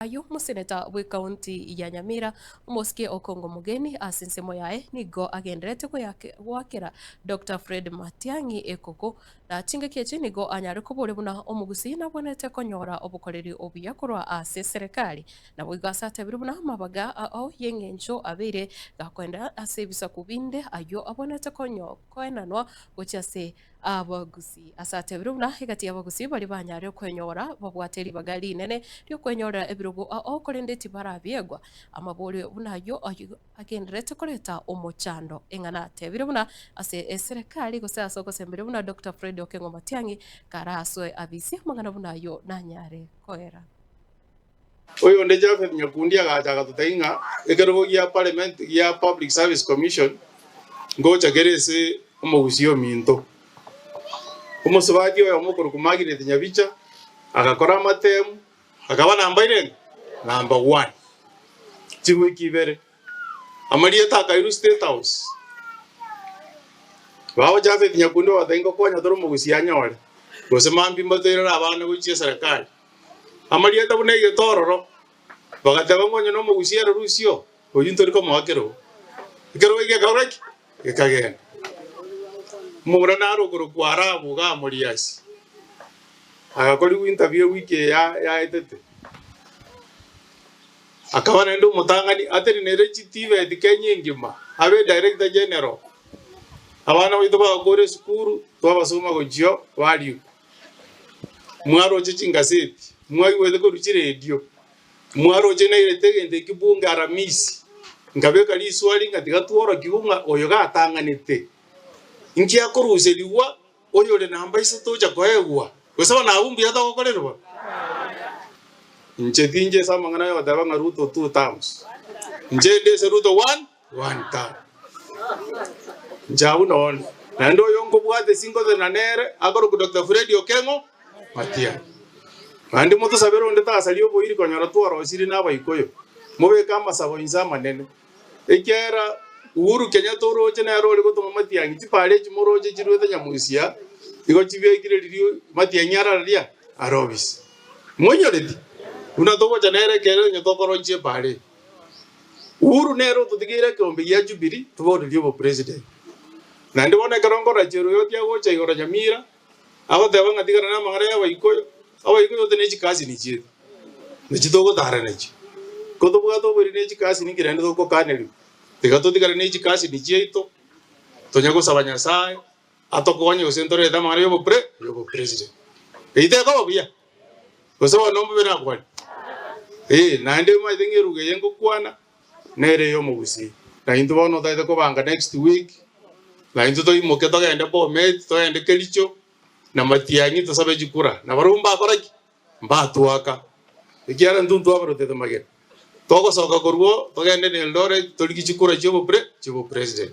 Ayo museneta wa kaunti ya Nyamira Mosque Okongo Mugeni asinsemo yae nigo agenderete gwakira Dr. Fred Matiang'i ekoko na tingekeje nigo anyare kubure buna omugusi nabonete konyora obukoreri obuya kurwa ase serikali na bwigasate birubuna mabaga ao yengencho abire gakwenda ase bisa kubinde ayo abonete koenanwa gochase abagusi asate birubuna higati abagusi bali banyare kwenyora babwateri bagali nene ryo kwenyora ebirugo okorendeti barabiegwa amabore bunayo agenderete koreta omochando engana tebire buna ase serikali gosasa gosembere buna Dr. Fred Okengo Matiang'i karaswe abisi mangana bunayo nanyare koera oyo nde Japhet Nyakundi agacha tutainga ekerogo ya parliament ya Public Service Commission ngocha gerese omugusio minto umusubati oyo mukuru kumagire Nyabicha agakora amatemu akaba number 1 chiwe kibere amaliye takairu State House bawo Japhet Nyakundi watainga konya toro mugusia nyore gose mambi mbatera abana guchie serikali amaliye tabunege tororo bagataba ngonyo no mugusia rusio oyinto riko mwakero ikero ige kauraki ikagenda mura naro guru kwara buga muriasi agakori interview wiki ya etete akabana ndo mutangani ateri nerechi TV edikenye ngima abe director general abana wido bagore skuru twabasoma gojyo bali mwaro chichingaseti mwai wede ko ruchiredio mwaro je nairete ngende kibunga ramisi ngabe kali swali ngatika tuoro kibunga oyo gatanganite ingia koruseliwa oyo le namba isatoja kwaegwa gusaba na umbi hata gokorerwa nje tinje samangana yo dabanga Ruto 2 times nje dese Ruto 1 time njau non na ndo yongo bwate singo de nanere agoro ku Dr. Fred Okengo Matiang'i andi moto sabero ndeta asaliyo boiri konyora twaro siri naba ikoyo mobe kama sabo inzama nene ekera Uhuru Kenyatta oroje na role ko to Matiang'i tipale chimoroje chirwete nyamusia iko chibye kirelirio Matiang'i araria arobis monyoreti una togo janere kero nyotokoro nje pale Uhuru nero tutigire kombe ya Jubilee tubode lyo president na ndibone karongo rachero yoti agocha igora Nyamira abo tebanga tigara na magara ya baikoyo abo ikoyo tenechi kazi ni chiri nichitogo tare nechi koto bwato buri nechi kazi ni kirende toko kaneli tigato tigara nechi kazi ni chito tonyako sabanya sai atokonye usentore da magara yo president ite ko bia koso nombe bena kwani na ndio maithengeruge yengo kwana nere yo mugusi na into bono taite ko banga next week na into to imoke to gende Bomet to gende Kericho na Matiang'i to sabe jikura na barumba koraki mbatuaka ikiara nduntu abaro tete magere toko soka korwo to gende ne Eldoret to liki jikura chibo president